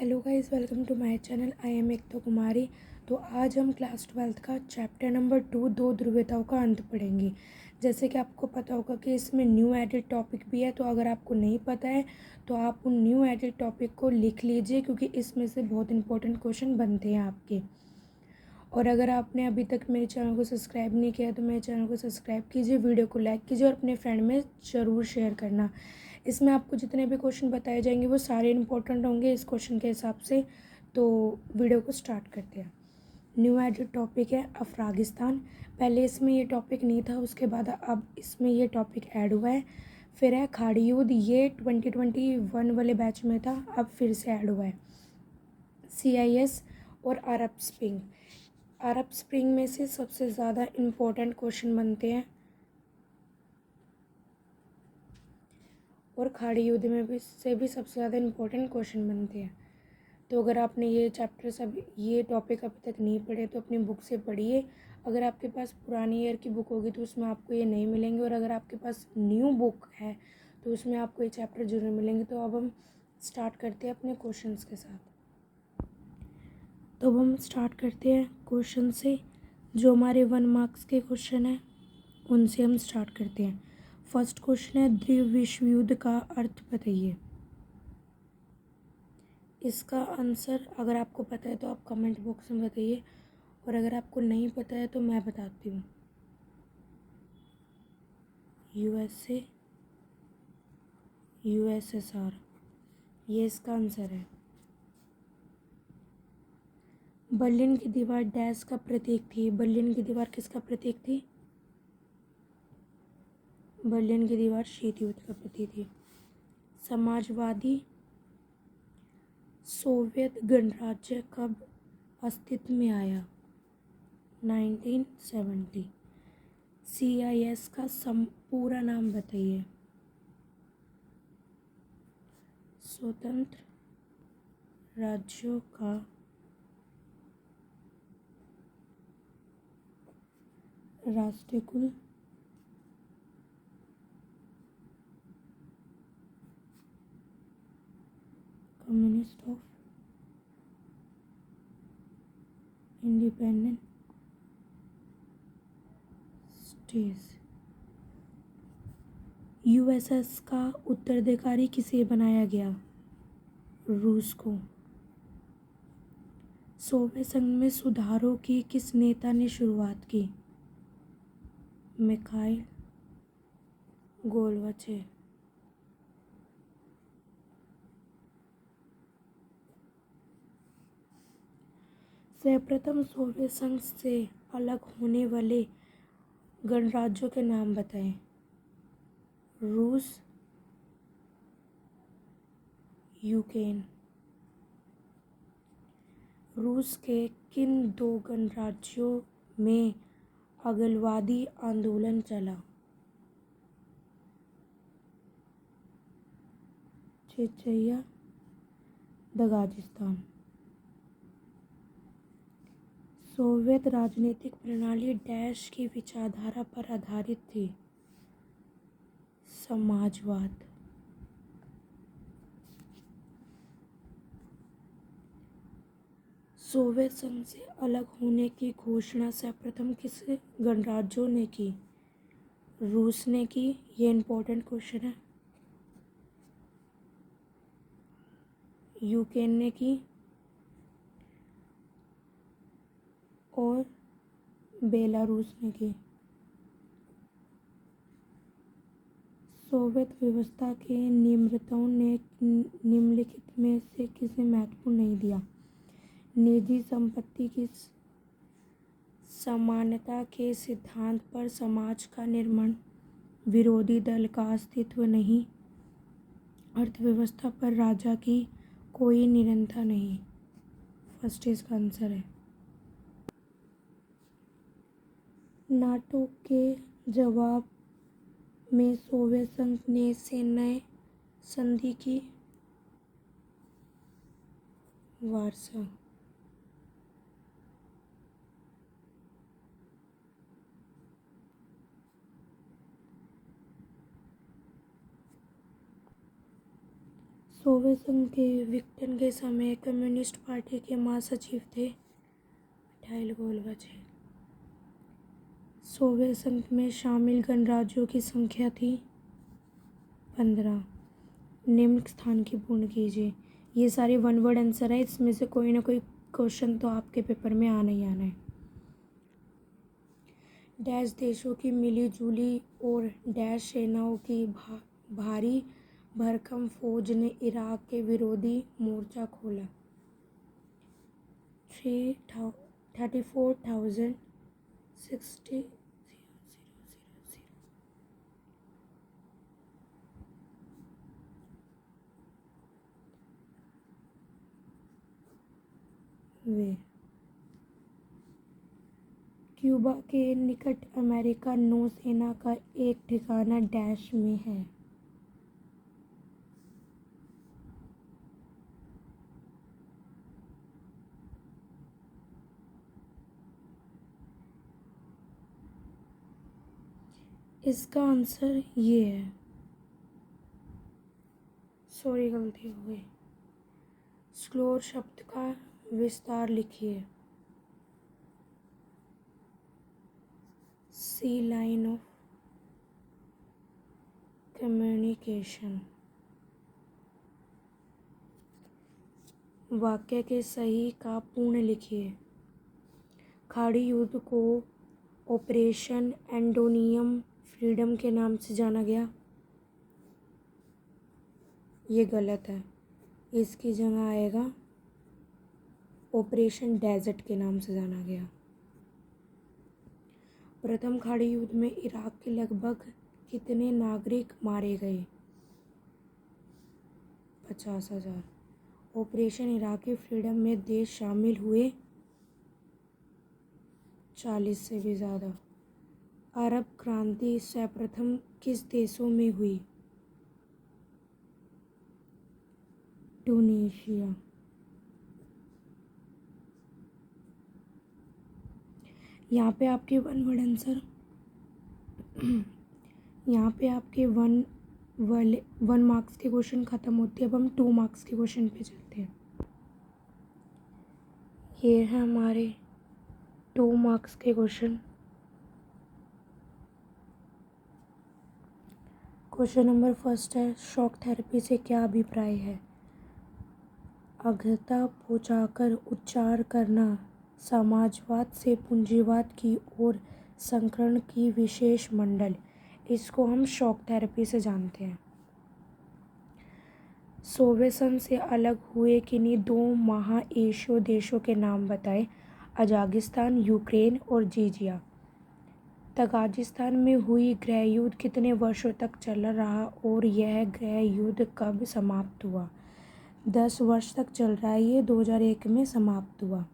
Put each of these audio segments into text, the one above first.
Hello guys, welcome to my channel. I am Ekta Kumari. तो आज हम क्लास 12th का चैप्टर नंबर 2 दो ध्रुवीयताओं का अंत पढ़ेंगे। जैसे कि आपको पता होगा कि इसमें न्यू एडेड टॉपिक भी है, तो अगर आपको नहीं पता है तो आप उन न्यू एडेड टॉपिक को लिख लीजिए, क्योंकि इसमें से बहुत इंपॉर्टेंट क्वेश्चन बनते हैं आपके। और अगर आपने अभी तक मेरे चैनल को सब्सक्राइब नहीं किया तो मेरे चैनल को सब्सक्राइब कीजिए, वीडियो को लाइक कीजिए और अपने फ्रेंड में ज़रूर शेयर करना। इसमें आपको जितने भी क्वेश्चन बताए जाएंगे वो सारे इंपॉर्टेंट होंगे इस क्वेश्चन के हिसाब से। तो वीडियो को स्टार्ट करते हैं। न्यू एडेड टॉपिक है अफगानिस्तान। पहले इसमें ये टॉपिक नहीं था, उसके बाद अब इसमें ये टॉपिक ऐड हुआ है। फिर है खाड़ी युद्ध, ये 2021 वाले बैच में था, अब फिर से ऐड हुआ है। CIS और अरब स्प्रिंग। अरब स्प्रिंग में से सबसे ज़्यादा इम्पोर्टेंट क्वेश्चन बनते हैं और खाड़ी युद्ध में भी सबसे ज़्यादा इम्पोर्टेंट क्वेश्चन बनते हैं। तो अगर आपने ये टॉपिक अभी तक नहीं पढ़े तो अपनी बुक से पढ़िए। अगर आपके पास पुरानी ईयर की बुक होगी तो उसमें आपको ये नहीं मिलेंगे, और अगर आपके पास न्यू बुक है तो उसमें आपको ये चैप्टर जरूर मिलेंगे। तो अब हम स्टार्ट करते हैं अपने क्वेश्चंस के साथ। तो अब हम स्टार्ट करते हैं क्वेश्चन से। जो हमारे 1 मार्क्स के क्वेश्चन हैं उनसे हम स्टार्ट करते हैं। फर्स्ट क्वेश्चन है, द्वितीय विश्व युद्ध का अर्थ बताइए। इसका आंसर अगर आपको पता है तो आप कमेंट बॉक्स में बताइए, और अगर आपको नहीं पता है तो मैं बताती हूँ। USA, USSR, ये इसका आंसर है। बर्लिन की दीवार डैश का प्रतीक थी। बर्लिन की दीवार किसका प्रतीक थी? बर्लिन की दीवार शीत युद्ध का प्रतीक थी। समाजवादी सोवियत गणराज्य कब अस्तित्व में आया? 1970। CIS का पूरा नाम बताइए। स्वतंत्र राज्यों का राष्ट्रकुल communist of independent states. USS का उत्तराधिकारी किसे बनाया गया? रूस को। सोवियत संघ में सुधारों की किस नेता ने शुरुआत की? Mikhail Gorbachev. सर्वप्रथम सोवियत संघ से अलग होने वाले गणराज्यों के नाम बताएं। रूस, यूक्रेन। रूस के किन दो गणराज्यों में अलगाववादी आंदोलन चला? Chechnya, Dagestan. सोवियत राजनीतिक प्रणाली डैश की विचारधारा पर आधारित थी? समाजवाद। सोवियत संघ से अलग होने की घोषणा सर्वप्रथम किस गणराज्यों ने की? रूस ने की। ये इम्पोर्टेंट क्वेश्चन है। यूक्रेन ने की और बेलारूस ने की। सोवियत व्यवस्था के निर्माताओं ने निम्नलिखित में से किसे महत्व नहीं दिया? निजी संपत्ति की समानता के सिद्धांत पर समाज का निर्माण, विरोधी दल का अस्तित्व नहीं, अर्थव्यवस्था पर राजा की कोई निरंतरता नहीं। फर्स्ट इसका आंसर है। नाटो के जवाब में सोवियत संघ ने सैन्य संधि की। वार्सा। सोवियत संघ के विघटन के समय कम्युनिस्ट पार्टी के महासचिव थे मिखाइल गोर्बाचेव। सोवियत संघ में शामिल गणराज्यों की संख्या थी 15। निम्न स्थान की पूर्ण कीजिए। ये सारे वन वर्ड आंसर है, इसमें से कोई ना कोई क्वेश्चन तो आपके पेपर में आना ही आना है। डैश देशों की मिलीजुली और डैश सेनाओं की भारी भरकम फौज ने इराक के विरोधी मोर्चा खोला। 34,060 वे क्यूबा के निकट अमेरिका नौसेना का एक ठिकाना डैश में है। इसका आंसर ये है। सॉरी, गलती हो गई। स्लोर शब्द का विस्तार लिखिए। सी लाइन ऑफ कम्युनिकेशन। वाक्य के सही का पूर्ण लिखिए। खाड़ी युद्ध को ऑपरेशन एंडोनियम फ्रीडम के नाम से जाना गया। ये गलत है, इसकी जगह आएगा ऑपरेशन डेजर्ट के नाम से जाना गया। प्रथम खाड़ी युद्ध में इराक के लगभग कितने नागरिक मारे गए? 50,000। ऑपरेशन इराकी फ्रीडम में देश शामिल हुए 40 से भी ज़्यादा। अरब क्रांति सर्वप्रथम किस देशों में हुई? ट्यूनीशिया। यहाँ पे आपके वन वर्ड आंसर यहाँ पे आपके वन मार्क्स के क्वेश्चन ख़त्म होते हैं। अब हम 2 मार्क्स के क्वेश्चन पे चलते हैं। ये है हमारे 2 मार्क्स के क्वेश्चन। क्वेश्चन नंबर फर्स्ट है, शॉक थेरेपी से क्या अभिप्राय है? अग्रता पहुँचाकर उच्चार करना, समाजवाद से पूंजीवाद की ओर संकरण की विशेष मंडल। इसको हम शॉक थेरेपी से जानते हैं। सोवियत संघ से अलग हुए किन्हीं 2 महाएशियाई देशों के नाम बताएं। अजाकिस्तान, यूक्रेन और जॉर्जिया। तजाकिस्तान में हुई गृह युद्ध कितने वर्षों तक चल रहा और यह गृह युद्ध कब समाप्त हुआ? 10 वर्ष तक चल रहा है। ये 2001 में समाप्त हुआ।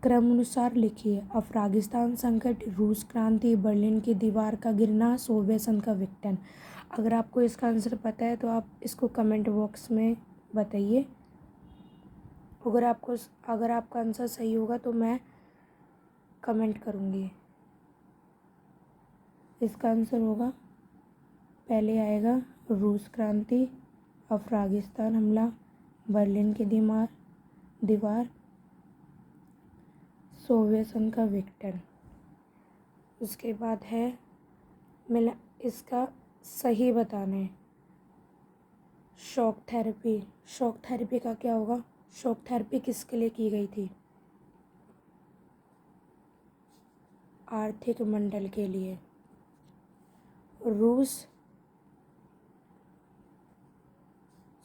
क्रमानुसार लिखिए। अफगानिस्तान संकट, रूस क्रांति, बर्लिन की दीवार का गिरना, सोवियत संघ का विघटन। अगर आपको इसका आंसर पता है तो आप इसको कमेंट बॉक्स में बताइए। अगर आपका आंसर सही होगा तो मैं कमेंट करूँगी। इसका आंसर होगा, पहले आएगा रूस क्रांति, अफगानिस्तान हमला, बर्लिन की दीवार, सोवियत संघ का विघटन। उसके बाद है इसका सही बताना है। Shock therapy. शॉक थेरेपी का क्या होगा? शॉक थेरेपी किसके लिए की गई थी? आर्थिक मंडल के लिए। रूस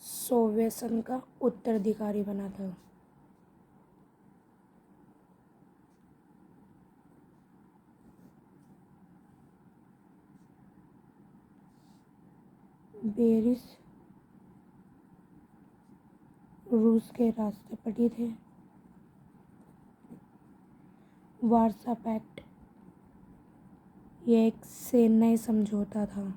सोवियत संघ का उत्तराधिकारी बना था। बेरिस रूस के राष्ट्रपति थे। वार्सा पैक्ट यह एक सैन्य समझौता था।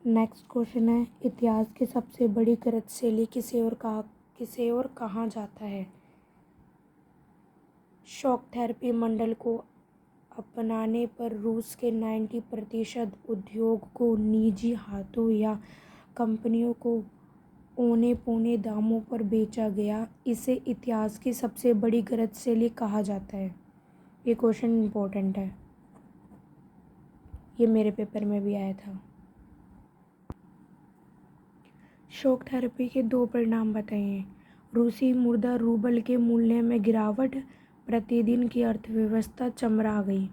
नेक्स्ट क्वेश्चन है, इतिहास की सबसे बड़ी कृतशैली किसे और कहा जाता है? शॉक थेरेपी मंडल को अपनाने पर रूस के 90% उद्योग को निजी हाथों या कंपनियों को औने पौने दामों पर बेचा गया। इसे इतिहास की सबसे बड़ी गलतफहमी कहा जाता है। ये क्वेश्चन इम्पोर्टेंट है, ये मेरे पेपर में भी आया था। शॉक थेरेपी के 2 परिणाम बताइए। रूसी मुद्रा रूबल के मूल्य में गिरावट, प्रतिदिन की अर्थव्यवस्था चरमरा गई।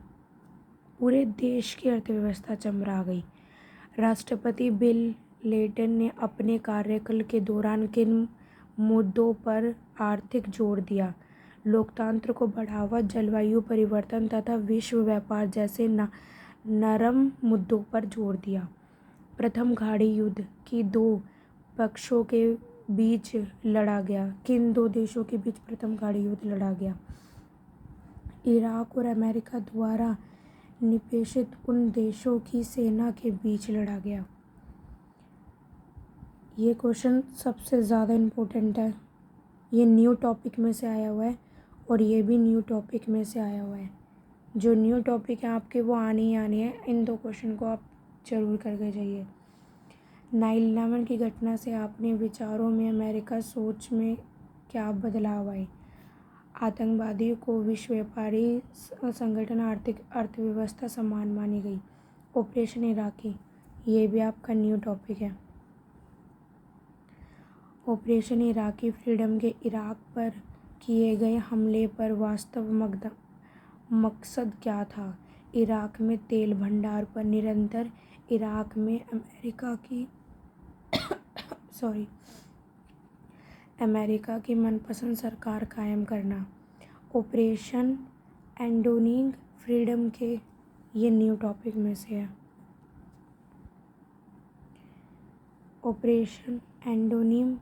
पूरे देश की अर्थव्यवस्था चरमरा गई। राष्ट्रपति बिल क्लिंटन ने अपने कार्यकाल के दौरान किन मुद्दों पर आर्थिक जोर दिया? लोकतंत्र को बढ़ावा, जलवायु परिवर्तन तथा विश्व व्यापार जैसे नरम मुद्दों पर जोर दिया। प्रथम खाड़ी युद्ध की 2 पक्षों के बीच लड़ा गया। किन 2 देशों के बीच प्रथम खाड़ी युद्ध लड़ा गया? इराक और अमेरिका द्वारा निष्पेषित उन देशों की सेना के बीच लड़ा गया। ये क्वेश्चन सबसे ज़्यादा इम्पोर्टेंट है। ये न्यू टॉपिक में से आया हुआ है और ये भी न्यू टॉपिक में से आया हुआ है। जो न्यू टॉपिक है आपके वो आनी ही आनी है। इन 2 क्वेश्चन को आप जरूर करके जाइए। 9/11 की घटना से अपने विचारों में, अमेरिका सोच में क्या बदलाव आए? आतंकवादियों को विश्व व्यापारी संगठन आर्थिक अर्थव्यवस्था समान मानी गई। ऑपरेशन इराकी, ये भी आपका न्यू टॉपिक है। ऑपरेशन इराकी फ्रीडम के इराक पर किए गए हमले पर वास्तव मकसद क्या था? इराक में तेल भंडार पर निरंतर इराक में अमेरिका की मनपसंद सरकार कायम करना। ऑपरेशन एंडोनिंग फ्रीडम के ये न्यू टॉपिक में से है। ऑपरेशन एंडोनिम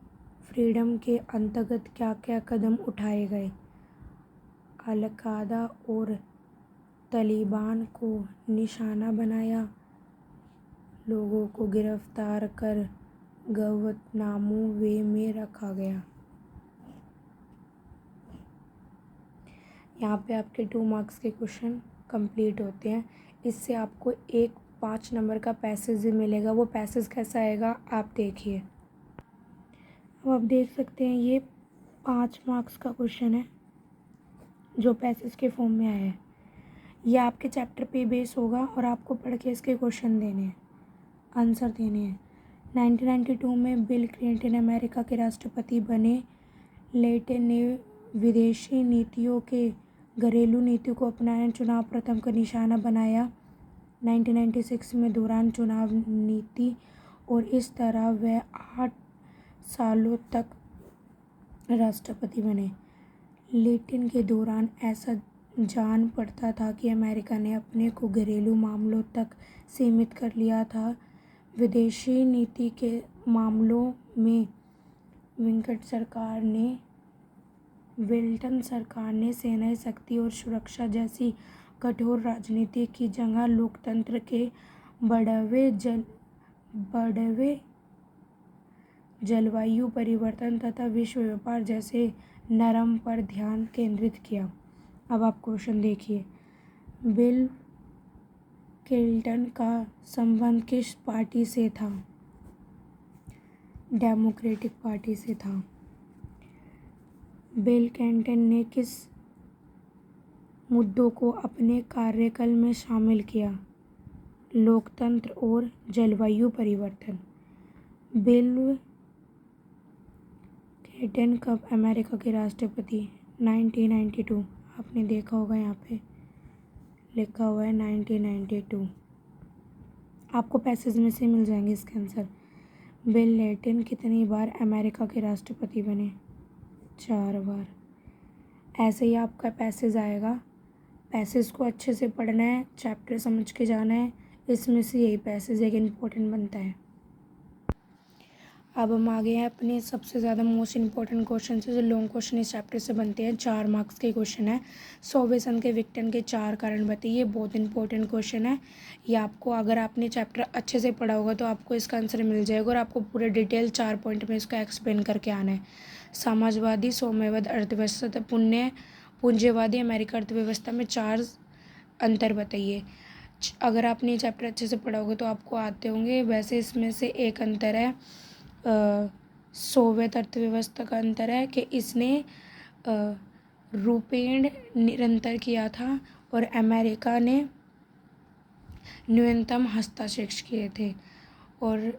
फ्रीडम के अंतर्गत क्या क्या कदम उठाए गए? अल-कायदा और तालिबान को निशाना बनाया, लोगों को गिरफ्तार कर गुआंतानामो बे में रखा गया। यहाँ पे आपके 2 मार्क्स के क्वेश्चन कंप्लीट होते हैं। इससे आपको एक 5 नंबर का पैसेज भी मिलेगा। वो पैसेज कैसा आएगा आप देखिए। अब आप देख सकते हैं ये 5 मार्क्स का क्वेश्चन है जो पैसेज के फॉर्म में आया है। ये आपके चैप्टर पे बेस होगा और आपको पढ़ के इसके क्वेश्चन देने हैं, आंसर देने हैं। 1992 में बिल क्लिंटन अमेरिका के राष्ट्रपति बने। क्लिंटन ने विदेशी नीतियों के घरेलू नीति को अपनाया, चुनाव प्रथम का निशाना बनाया 1996 में दौरान चुनाव नीति, और इस तरह वह 8 सालों तक राष्ट्रपति बने। क्लिंटन के दौरान ऐसा जान पड़ता था कि अमेरिका ने अपने को घरेलू मामलों तक सीमित कर लिया था। विदेशी नीति के मामलों में विल्टन सरकार ने सेना शक्ति और सुरक्षा जैसी कठोर राजनीति की जगह लोकतंत्र के बढ़वे जलवायु परिवर्तन तथा विश्व व्यापार जैसे नरम पर ध्यान केंद्रित किया। अब आप क्वेश्चन देखिए। बिल क्लिंटन का संबंध किस पार्टी से था? डेमोक्रेटिक पार्टी से था। बिल क्लिंटन ने किस मुद्दों को अपने कार्यकाल में शामिल किया? लोकतंत्र और जलवायु परिवर्तन। बिल क्लिंटन कब अमेरिका के राष्ट्रपति? 1992। आपने देखा होगा यहाँ पे लिखा हुआ है 1992। आपको पैसेज में से मिल जाएंगे इसके आंसर। बिल क्लिंटन कितनी बार अमेरिका के राष्ट्रपति बने? 4 बार। ऐसे ही आपका पैसेज आएगा। पैसेज को अच्छे से पढ़ना है, चैप्टर समझ के जाना है। इसमें से यही पैसेज एक इम्पोर्टेंट बनता है। अब हम आगे हैं अपने सबसे ज़्यादा मोस्ट इम्पोर्टेंट क्वेश्चन से, जो लॉन्ग क्वेश्चन इस चैप्टर से बनते हैं। 4 मार्क्स के क्वेश्चन है। सोवेसन के विघटन के 4 कारण बताइए। बहुत इंपॉर्टेंट क्वेश्चन है ये। आपको अगर आपने चैप्टर अच्छे से पढ़ा होगा तो आपको इसका आंसर मिल जाएगा और आपको पूरे डिटेल 4 पॉइंट में इसका एक्सप्लेन करके आना है। समाजवादी, साम्यवाद अर्थव्यवस्था, पूंजीवादी अमेरिका अर्थव्यवस्था में 4 अंतर बताइए। अगर आपने ये चैप्टर अच्छे से पढ़ा होगा तो आपको आते होंगे। वैसे इसमें से एक अंतर है सोवियत अर्थव्यवस्था का अंतर है कि इसने रुपये निरंतर किया था और अमेरिका ने न्यूनतम हस्ताक्षर किए थे। और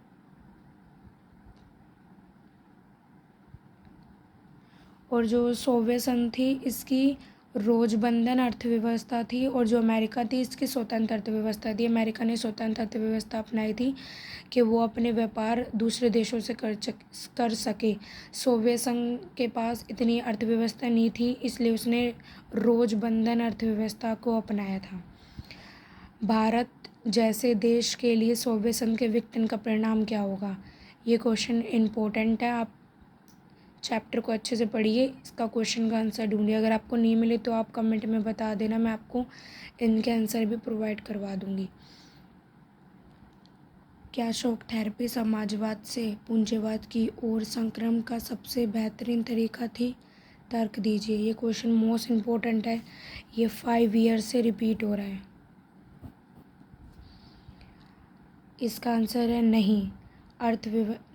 जो सोवियत संघ थी इसकी रोजबंदन अर्थव्यवस्था थी और जो अमेरिका थी इसकी स्वतंत्र अर्थव्यवस्था थी। अमेरिका ने स्वतंत्र अर्थव्यवस्था अपनाई थी कि वो अपने व्यापार दूसरे देशों से कर सके। सोवियत संघ के पास इतनी अर्थव्यवस्था नहीं थी, इसलिए उसने रोजबंदन अर्थव्यवस्था को अपनाया था। भारत जैसे देश के लिए सोवियत संघ के विघटन का परिणाम क्या होगा? ये क्वेश्चन इम्पोर्टेंट है। आप चैप्टर को अच्छे से पढ़िए, इसका क्वेश्चन का आंसर ढूंढिए। अगर आपको नहीं मिले तो आप कमेंट में बता देना, मैं आपको इनके आंसर भी प्रोवाइड करवा दूंगी। क्या शॉक थेरेपी समाजवाद से पूंजीवाद की ओर संक्रमण का सबसे बेहतरीन तरीका थी? तर्क दीजिए। ये क्वेश्चन मोस्ट इम्पोर्टेंट है, ये 5 ईयर से रिपीट हो रहा है। इसका आंसर है नहीं।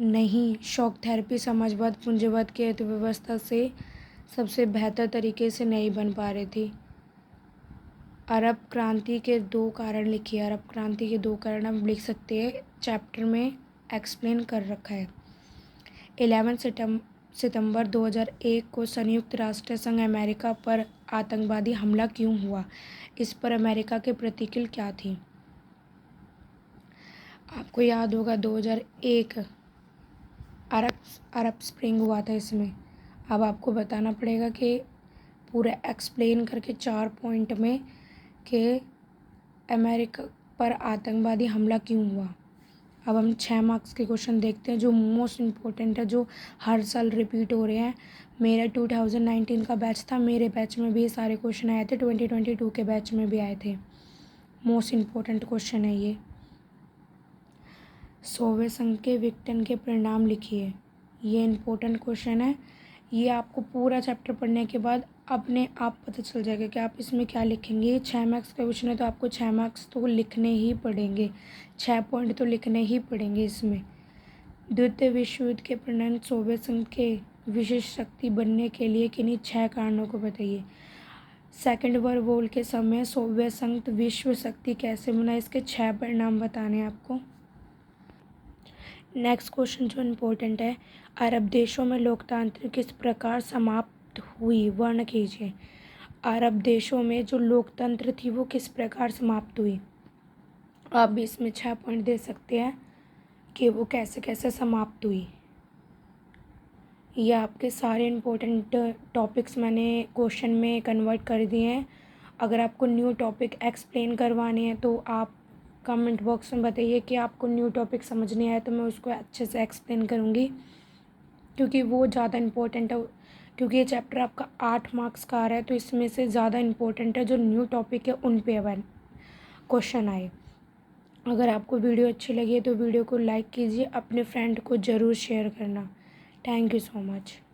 नहीं, शॉक थेरेपी समाजवाद पूंजीवाद की अर्थव्यवस्था से सबसे बेहतर तरीके से नहीं बन पा रही थी। अरब क्रांति के 2 कारण लिखिए। अरब क्रांति के 2 कारण हम लिख सकते हैं, चैप्टर में एक्सप्लेन कर रखा है। 11 सितंबर 2001 को संयुक्त राष्ट्र संघ अमेरिका पर आतंकवादी हमला क्यों हुआ? इस पर अमेरिका की प्रतिक्रिया क्या थी? आपको याद होगा 2001 अरब स्प्रिंग हुआ था इसमें। अब आपको बताना पड़ेगा कि पूरा एक्सप्लेन करके 4 पॉइंट में कि अमेरिका पर आतंकवादी हमला क्यों हुआ। अब हम 6 मार्क्स के क्वेश्चन देखते हैं जो मोस्ट इम्पोर्टेंट है, जो हर साल रिपीट हो रहे हैं। मेरा 2019 का बैच था, मेरे बैच में भी ये सारे क्वेश्चन आए थे, 2022 के बैच में भी आए थे। मोस्ट इम्पोर्टेंट क्वेश्चन है ये। सोवियत संघ के विघटन के परिणाम लिखिए। ये इम्पोर्टेंट क्वेश्चन है। ये आपको पूरा चैप्टर पढ़ने के बाद अपने आप पता चल जाएगा कि आप इसमें क्या लिखेंगे। ये 6 मार्क्स का क्वेश्चन है तो आपको 6 मार्क्स तो लिखने ही पड़ेंगे, 6 पॉइंट तो लिखने ही पड़ेंगे इसमें। द्वितीय विश्व युद्ध के परिणाम सोवियत संघ के विशेष शक्ति बनने के लिए किन्हीं 6 कारणों को बताइए। सेकेंड वर्ल्ड वॉर के समय सोवियत संघ विश्व शक्ति कैसे बना, इसके 6 परिणाम बताने हैं आपको। नेक्स्ट क्वेश्चन जो इम्पोर्टेंट है, अरब देशों में लोकतंत्र किस प्रकार समाप्त हुई, वर्ण कीजिए। अरब देशों में जो लोकतंत्र थी वो किस प्रकार समाप्त हुई। आप भी इसमें 6 पॉइंट दे सकते हैं कि वो कैसे कैसे समाप्त हुई। ये आपके सारे इम्पोर्टेंट टॉपिक्स मैंने क्वेश्चन में कन्वर्ट कर दिए हैं। अगर आपको न्यू टॉपिक एक्सप्लेन करवाने हैं तो आप कमेंट बॉक्स में बताइए कि आपको न्यू टॉपिक समझ नहीं आया, तो मैं उसको अच्छे से एक्सप्लेन करूँगी, क्योंकि वो ज़्यादा इम्पोर्टेंट है। क्योंकि ये चैप्टर आपका 8 मार्क्स का आ रहा है, तो इसमें से ज़्यादा इम्पोर्टेंट है जो न्यू टॉपिक है उन पे क्वेश्चन आए। अगर आपको वीडियो अच्छी लगी है तो वीडियो को लाइक कीजिए, अपने फ्रेंड को ज़रूर शेयर करना। Thank you so much.